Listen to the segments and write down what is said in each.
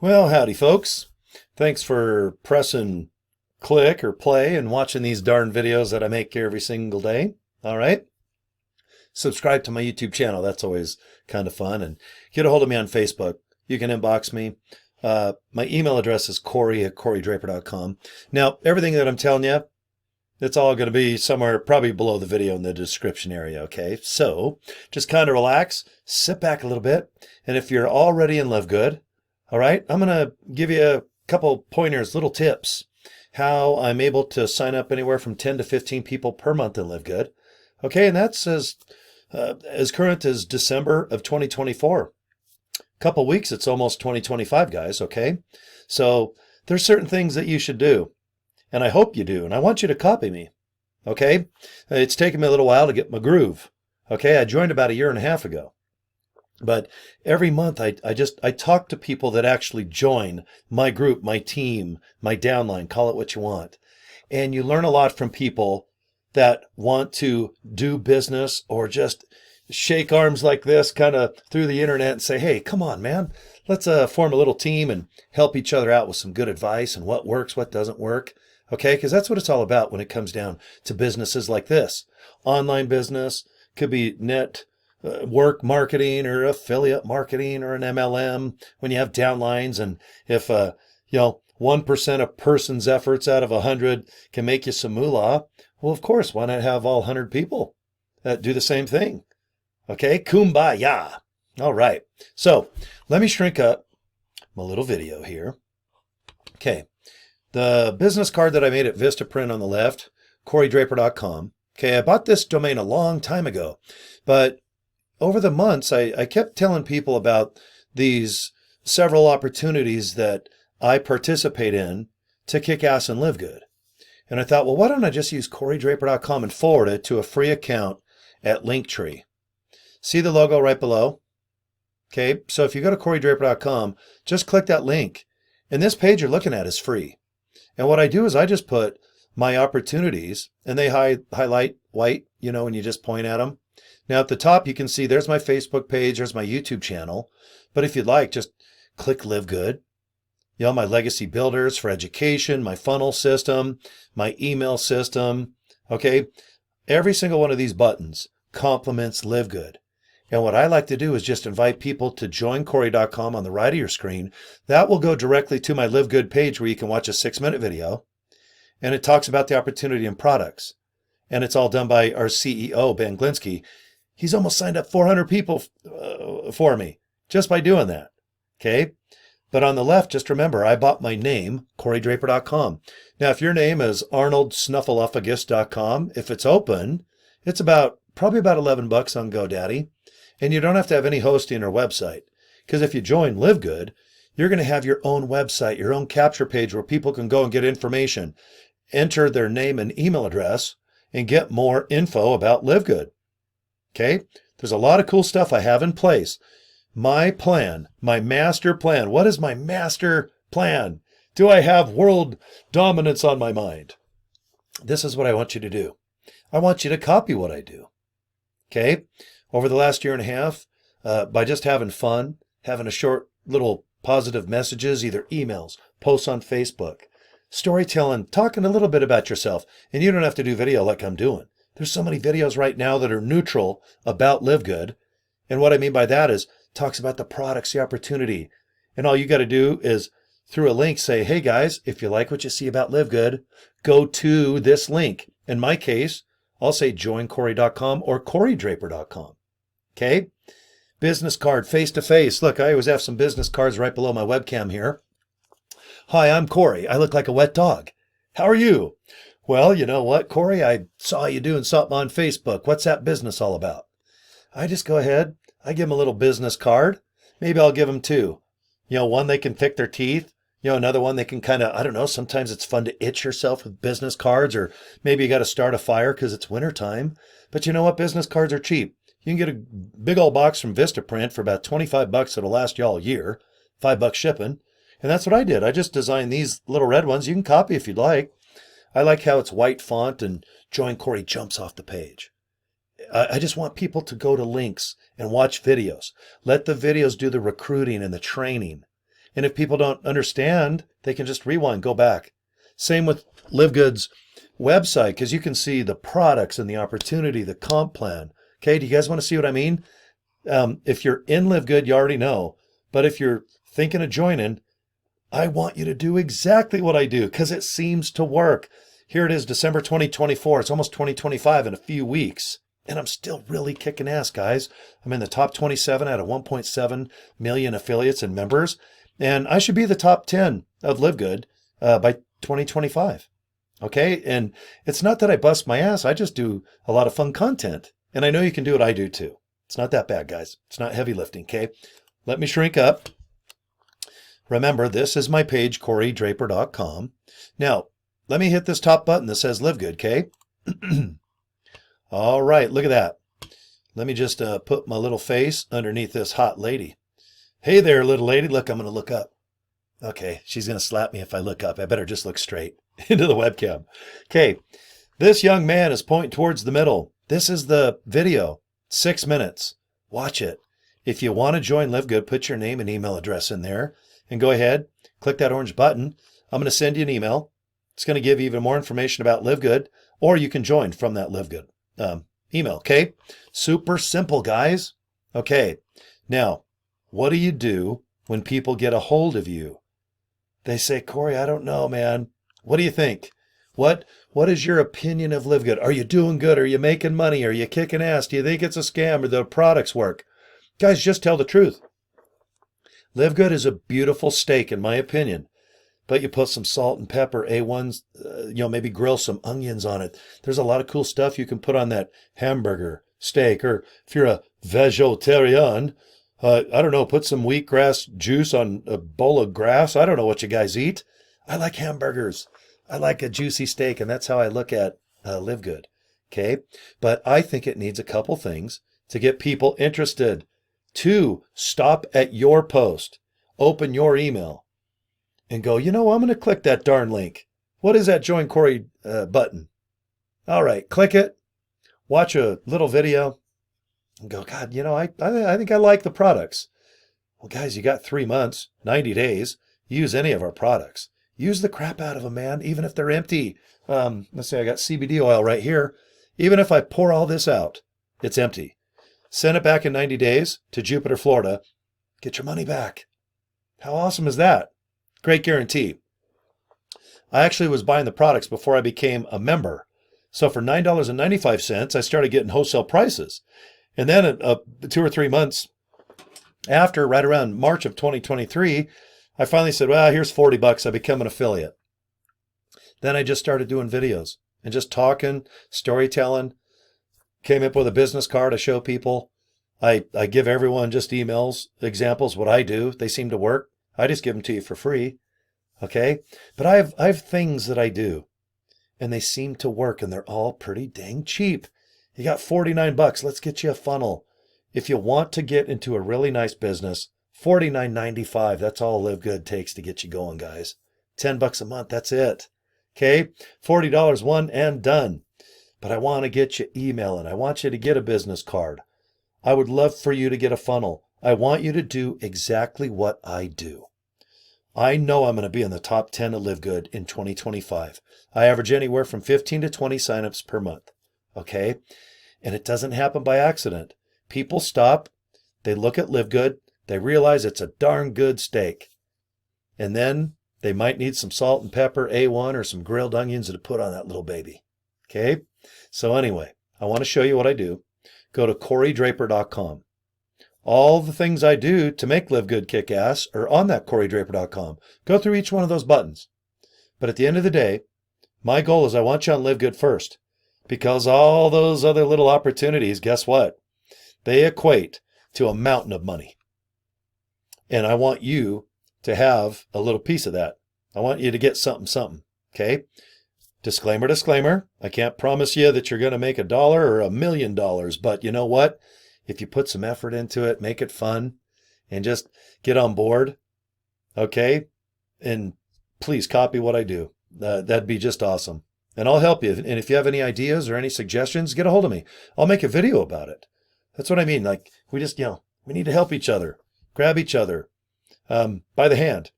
Well, howdy, folks. Thanks for pressing click or play and watching these darn videos that I make every single day. All right. Subscribe to my YouTube channel. That's always kind of fun. And get a hold of me on Facebook. You can inbox me. My email address is Cory@CoryDraper.com. Now, everything that I'm telling you, it's all going to be somewhere probably below the video in the description area, okay? So just kind of relax, sit back a little bit, and if you're already in LIVEGOOD, all right, I'm going to give you a couple pointers, little tips, how I'm able to sign up anywhere from 10 to 15 people per month in LIVEGOOD, okay? And that's as current as December of 2024. Couple weeks, it's almost 2025, guys, okay? So there's certain things that you should do. And I hope you do, and I want you to copy me, okay? It's taken me a little while to get my groove, okay? I joined about a year and a half ago. But every month I talk to people that actually join my group, my team, my downline, call it what you want. And you learn a lot from people that want to do business or just shake arms like this kind of through the internet and say, hey, come on, man, let's form a little team and help each other out with some good advice and what works, what doesn't work. Okay, because that's what it's all about when it comes down to businesses like this. Online business could be network marketing or affiliate marketing or an MLM when you have downlines. And if 1% of person's efforts out of 100 can make you some moolah, well, of course, why not have all 100 people that do the same thing? Okay, kumbaya. All right, so let me shrink up my little video here. Okay. The business card that I made at Vistaprint on the left, CoryDraper.com. Okay, I bought this domain a long time ago, but over the months, I kept telling people about these several opportunities that I participate in to kick ass and live good. And I thought, well, why don't I just use CoryDraper.com and forward it to a free account at Linktree? See the logo right below? Okay, so if you go to CoryDraper.com, just click that link. And this page you're looking at is free. And what I do is I just put my opportunities, and they highlight white, when you just point at them. Now at the top, you can see there's my Facebook page, there's my YouTube channel. But if you'd like, just click Live Good. My legacy builders for education, my funnel system, my email system. Okay, every single one of these buttons complements Live Good. And what I like to do is just invite people to joincory.com on the right of your screen. That will go directly to my Live Good page where you can watch a 6-minute video. And it talks about the opportunity and products. And it's all done by our CEO, Ben Glinsky. He's almost signed up 400 people for me just by doing that. Okay. But on the left, just remember, I bought my name, CoryDraper.com. Now, if your name is ArnoldSnuffleupagus.com, if it's open, it's probably about $11 on GoDaddy. And you don't have to have any hosting or website. Because if you join LiveGood, you're going to have your own website, your own capture page where people can go and get information, enter their name and email address, and get more info about LiveGood. Okay? There's a lot of cool stuff I have in place. My plan, my master plan. What is my master plan? Do I have world dominance on my mind? This is what I want you to do. I want you to copy what I do. Okay? Over the last year and a half, by just having fun, having a short little positive messages, either emails, posts on Facebook, storytelling, talking a little bit about yourself. And you don't have to do video like I'm doing. There's so many videos right now that are neutral about Live Good. And what I mean by that is talks about the products, the opportunity. And all you got to do is through a link say, hey guys, if you like what you see about Live Good, go to this link. In my case, I'll say joincory.com or CoryDraper.com. Okay, business card face-to-face. Look, I always have some business cards right below my webcam here. Hi, I'm Cory. I look like a wet dog. How are you? Well, you know what, Cory? I saw you doing something on Facebook. What's that business all about? I just go ahead. I give them a little business card. Maybe I'll give them two. One they can pick their teeth. Another one they can kind of, I don't know, sometimes it's fun to itch yourself with business cards, or maybe you got to start a fire because it's wintertime. But you know what? Business cards are cheap. You can get a big old box from Vistaprint for about $25 that'll last you all year, $5 shipping. And that's what I did. I just designed these little red ones. You can copy if you'd like. I like how it's white font and Join Cory jumps off the page. I just want people to go to links and watch videos. Let the videos do the recruiting and the training. And if people don't understand, they can just rewind, go back. Same with LiveGood's website, because you can see the products and the opportunity, the comp plan. Okay, do you guys want to see what I mean? If you're in LiveGood, you already know. But if you're thinking of joining, I want you to do exactly what I do because it seems to work. Here it is, December 2024. It's almost 2025 in a few weeks. And I'm still really kicking ass, guys. I'm in the top 27 out of 1.7 million affiliates and members. And I should be the top 10 of LiveGood by 2025. Okay? And it's not that I bust my ass. I just do a lot of fun content. And I know you can do what I do too. It's not that bad, guys. It's not heavy lifting, okay? Let me shrink up. Remember, this is my page, CoryDraper.com. Now, let me hit this top button that says LiveGood, okay? All right, look at that. Let me just put my little face underneath this hot lady. Hey there, little lady. Look, I'm going to look up. Okay, she's going to slap me if I look up. I better just look straight into the webcam. Okay, this young man is pointing towards the middle. This is the video, 6 minutes. Watch it. If you want to join LiveGood, put your name and email address in there and go ahead, click that orange button. I'm going to send you an email. It's going to give you even more information about LiveGood, or you can join from that LiveGood email, okay? Super simple, guys. Okay, now, what do you do when people get a hold of you? They say, Cory, I don't know, man. What do you think? What is your opinion of LiveGood? Are you doing good? Are you making money? Are you kicking ass? Do you think it's a scam or the products work? Guys, just tell the truth. LiveGood is a beautiful steak, in my opinion. But you put some salt and pepper, A1s, maybe grill some onions on it. There's a lot of cool stuff you can put on that hamburger, steak, or if you're a vegetarian, I don't know, put some wheatgrass juice on a bowl of grass. I don't know what you guys eat. I like hamburgers. I like a juicy steak, and that's how I look at LiveGood. Okay? But I think it needs a couple things to get people interested. 2, stop at your post, open your email, and go, I'm going to click that darn link. What is that Join Cory button? All right, click it, watch a little video, and go, God, I think I like the products. Well, guys, you got 3 months, 90 days. Use any of our products. Use the crap out of them, man, even if they're empty. Let's say I got CBD oil right here. Even if I pour all this out, it's empty. Send it back in 90 days to Jupiter, Florida. Get your money back. How awesome is that? Great guarantee. I actually was buying the products before I became a member. So for $9.95, I started getting wholesale prices. And then 2 or 3 months after, right around March of 2023, I finally said, well, here's $40. I become an affiliate. Then I just started doing videos and just talking, storytelling. Came up with a business card to show people. I give everyone just emails, examples, what I do. They seem to work. I just give them to you for free. Okay? But I have things that I do, and they seem to work, and they're all pretty dang cheap. You got $49. Let's get you a funnel. If you want to get into a really nice business, $49.95. That's all LiveGood takes to get you going, guys. $10 a month. That's it. Okay? $40 one and done. But I want to get you emailing. I want you to get a business card. I would love for you to get a funnel. I want you to do exactly what I do. I know I'm going to be in the top 10 of LiveGood in 2025. I average anywhere from 15 to 20 signups per month. Okay? And it doesn't happen by accident. People stop, they look at LiveGood, they realize it's a darn good steak. And then they might need some salt and pepper, A1, or some grilled onions to put on that little baby. Okay? So anyway, I want to show you what I do. Go to CoryDraper.com. All the things I do to make LiveGood kick ass are on that CoryDraper.com. Go through each one of those buttons. But at the end of the day, my goal is I want you on LiveGood first. Because all those other little opportunities, guess what? They equate to a mountain of money. And I want you to have a little piece of that. I want you to get something. Okay? Disclaimer, disclaimer. I can't promise you that you're going to make $1 or $1 million, but you know what? If you put some effort into it, make it fun, and just get on board, okay? And please copy what I do. That'd be just awesome. And I'll help you. And if you have any ideas or any suggestions, get a hold of me. I'll make a video about it. That's what I mean. Like, we just, we need to help each other, grab each other. by the hand.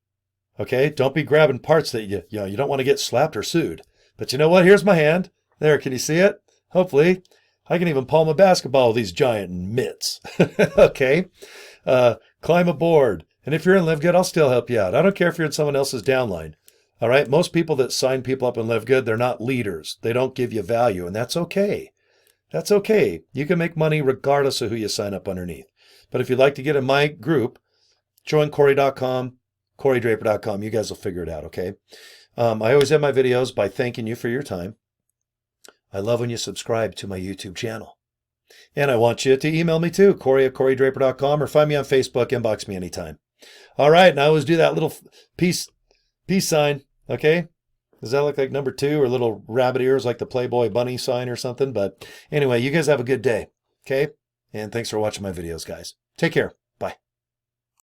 Okay, don't be grabbing parts that you don't want to get slapped or sued. But you know what? Here's my hand. There, can you see it? Hopefully. I can even palm a basketball with these giant mitts. Okay, climb aboard. And if you're in LiveGood, I'll still help you out. I don't care if you're in someone else's downline. All right, most people that sign people up in LiveGood, they're not leaders. They don't give you value, and that's okay. That's okay. You can make money regardless of who you sign up underneath. But if you'd like to get in my group, joincory.com, corydraper.com. You guys will figure it out, okay? I always end my videos by thanking you for your time. I love when you subscribe to my YouTube channel. And I want you to email me too, Cory@corydraper.com, or find me on Facebook, inbox me anytime. All right, and I always do that little peace sign, okay? Does that look like number 2 or little rabbit ears like the Playboy bunny sign or something? But anyway, you guys have a good day, okay? And thanks for watching my videos, guys. Take care.